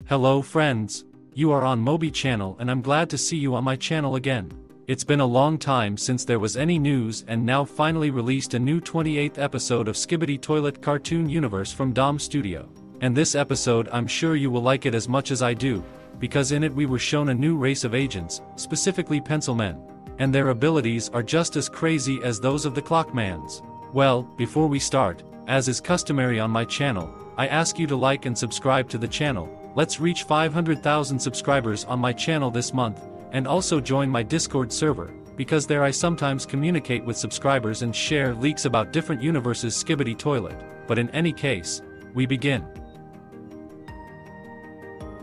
Hello friends, you are on Moby channel and I'm glad to see you on my channel again. It's been a long time since there was any news and now finally released a new 28th episode of Skibidi Toilet Cartoon Universe from Dom Studio. And this episode I'm sure you will like it as much as I do, because in it we were shown a new race of agents, specifically Pencilmen. And their abilities are just as crazy as those of the Clockmans. Well, before we start, as is customary on my channel, I ask you to like and subscribe to the channel. Let's reach 500,000 subscribers on my channel this month, and also join my Discord server, because there I sometimes communicate with subscribers and share leaks about different universes Skibidi Toilet. But in any case, we begin.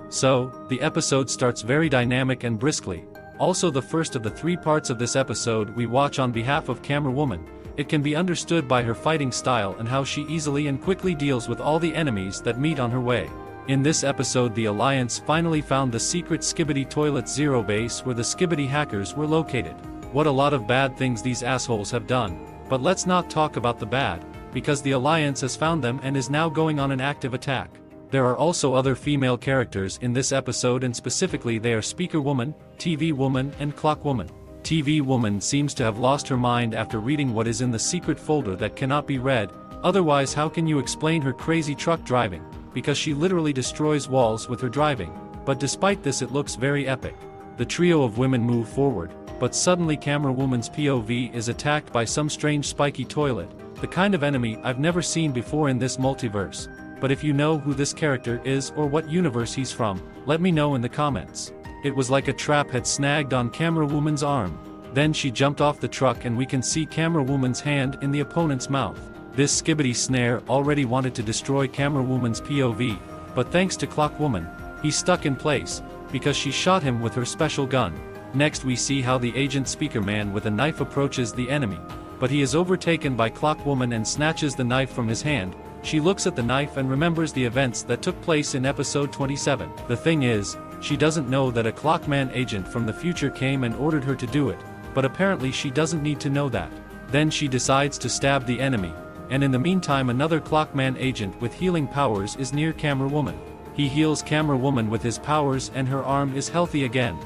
So, the episode starts very dynamic and briskly. Also the first of the 3 parts of this episode we watch on behalf of Camera Woman. It can be understood by her fighting style and how she easily and quickly deals with all the enemies that meet on her way. In this episode the Alliance finally found the secret Skibidi Toilet Zero base where the Skibidi hackers were located. What a lot of bad things these assholes have done. But let's not talk about the bad, because the Alliance has found them and is now going on an active attack. There are also other female characters in this episode, and specifically they are Speaker Woman, TV Woman and Clock Woman. TV Woman seems to have lost her mind after reading what is in the secret folder that cannot be read, otherwise how can you explain her crazy truck driving? Because she literally destroys walls with her driving, but despite this it looks very epic. The trio of women move forward, but suddenly Camera Woman's POV is attacked by some strange spiky toilet, the kind of enemy I've never seen before in this multiverse. But if you know who this character is or what universe he's from, let me know in the comments. It was like a trap had snagged on Camera Woman's arm. Then she jumped off the truck and we can see Camera Woman's hand in the opponent's mouth. This Skibidi snare already wanted to destroy Camera Woman's POV, but thanks to Clock Woman, he's stuck in place, because she shot him with her special gun. Next we see how the agent Speaker Man with a knife approaches the enemy, but he is overtaken by Clock Woman and snatches the knife from his hand. She looks at the knife and remembers the events that took place in episode 27. The thing is, she doesn't know that a Clockman agent from the future came and ordered her to do it, but apparently she doesn't need to know that. Then she decides to stab the enemy. And in the meantime another Clockman agent with healing powers is near Camera Woman. He heals Camera Woman with his powers and her arm is healthy again.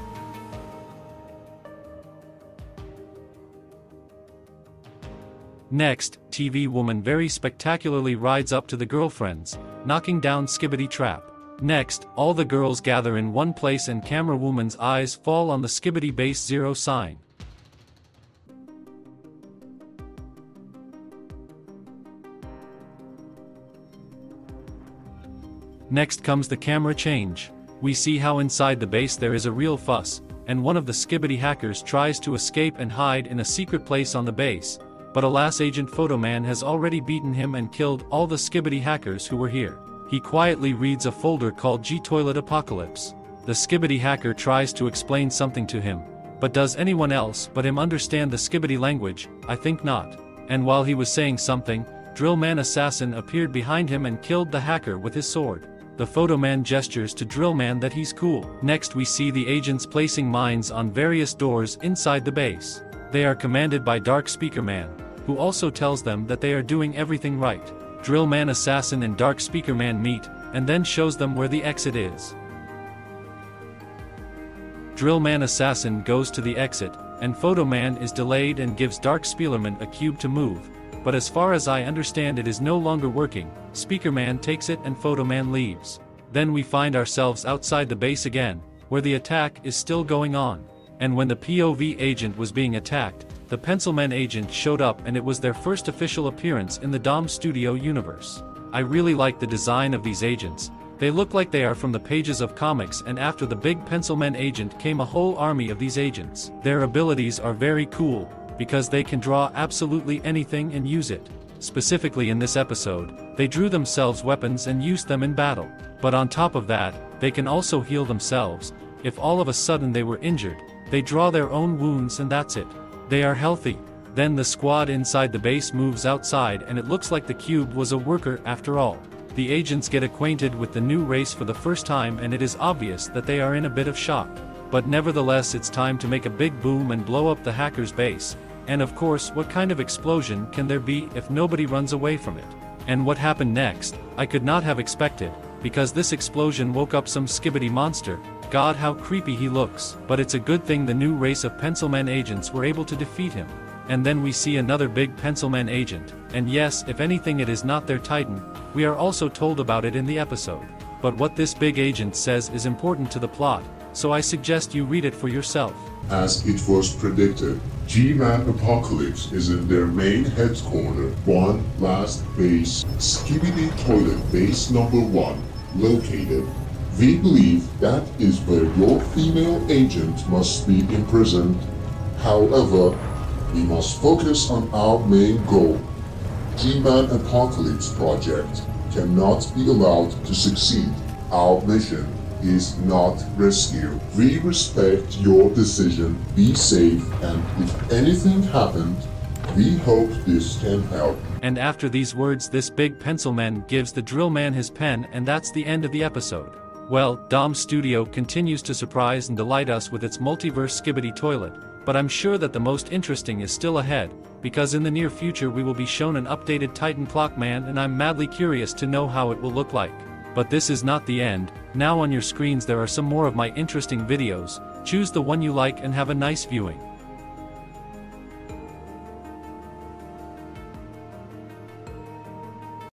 Next, TV Woman very spectacularly rides up to the girlfriends, knocking down Skibidi Trap. Next, all the girls gather in one place and Camera Woman's eyes fall on the Skibidi Base Zero sign. Next comes the camera change. We see how inside the base there is a real fuss, and one of the Skibidi hackers tries to escape and hide in a secret place on the base, but alas Agent Photoman has already beaten him and killed all the Skibidi hackers who were here. He quietly reads a folder called G-Toilet Apocalypse. The Skibidi hacker tries to explain something to him, but does anyone else but him understand the Skibidi language? I think not. And while he was saying something, Drillman Assassin appeared behind him and killed the hacker with his sword. The Photoman gestures to Drillman that he's cool. Next we see the agents placing mines on various doors inside the base. They are commanded by Dark Speaker Man, who also tells them that they are doing everything right. Drillman Assassin and Dark Speaker Man meet, and then shows them where the exit is. Drillman Assassin goes to the exit, and Photoman is delayed and gives Dark Speakerman a cube to move. But as far as I understand it is no longer working. Speakerman takes it and Photoman leaves. Then we find ourselves outside the base again, where the attack is still going on. And when the POV agent was being attacked, the Pencilmen agent showed up and it was their first official appearance in the Dom Studio universe. I really like the design of these agents. They look like they are from the pages of comics, and after the big Pencilmen agent came a whole army of these agents. Their abilities are very cool, because they can draw absolutely anything and use it. Specifically in this episode, they drew themselves weapons and used them in battle. But on top of that, they can also heal themselves. If all of a sudden they were injured, they draw their own wounds and that's it. They are healthy. Then the squad inside the base moves outside and it looks like the cube was a worker after all. The agents get acquainted with the new race for the first time and it is obvious that they are in a bit of shock. But nevertheless it's time to make a big boom and blow up the hacker's base. And of course, what kind of explosion can there be if nobody runs away from it? And what happened next, I could not have expected. because this explosion woke up some Skibidi monster. God, how creepy he looks. But it's a good thing the new race of Pencilmen agents were able to defeat him. And then we see another big Pencilmen agent, and yes, if anything it is not their Titan, we are also told about it in the episode. But what this big agent says is important to the plot, so I suggest you read it for yourself. As it was predicted, G-Man Apocalypse is in their main headquarters, one last base, Skibidi Toilet Base number 1, located. We believe that is where your female agent must be imprisoned. However, we must focus on our main goal. G-Man Apocalypse project cannot be allowed to succeed. Our mission is not rescue. We respect your decision, be safe, and if anything happened, we hope this can help. And after these words this big Pencilman gives the drill man his pen, and that's the end of the episode. Well, Dom Studio continues to surprise and delight us with its multiverse Skibidi toilet, but I'm sure that the most interesting is still ahead, because in the near future we will be shown an updated Titan Clockman, and I'm madly curious to know how it will look like. But this is not the end. Now on your screens there are some more of my interesting videos. Choose the one you like and have a nice viewing.